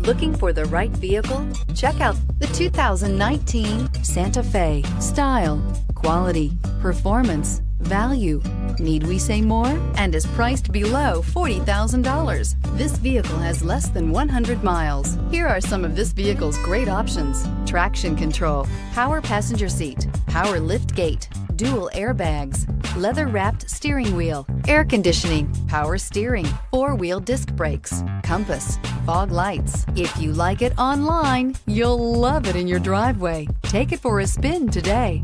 Looking for the right vehicle? Check out the 2019 Santa Fe. Style, quality, performance, value. Need we say more? And is priced below $40,000. This vehicle has less than 100 miles. Here are some of this vehicle's great options: traction control, power passenger seat, power lift gate, dual airbags, leather-wrapped steering wheel, air conditioning, power steering, four-wheel disc brakes, compass, fog lights. If you like it online, you'll love it in your driveway. Take it for a spin today.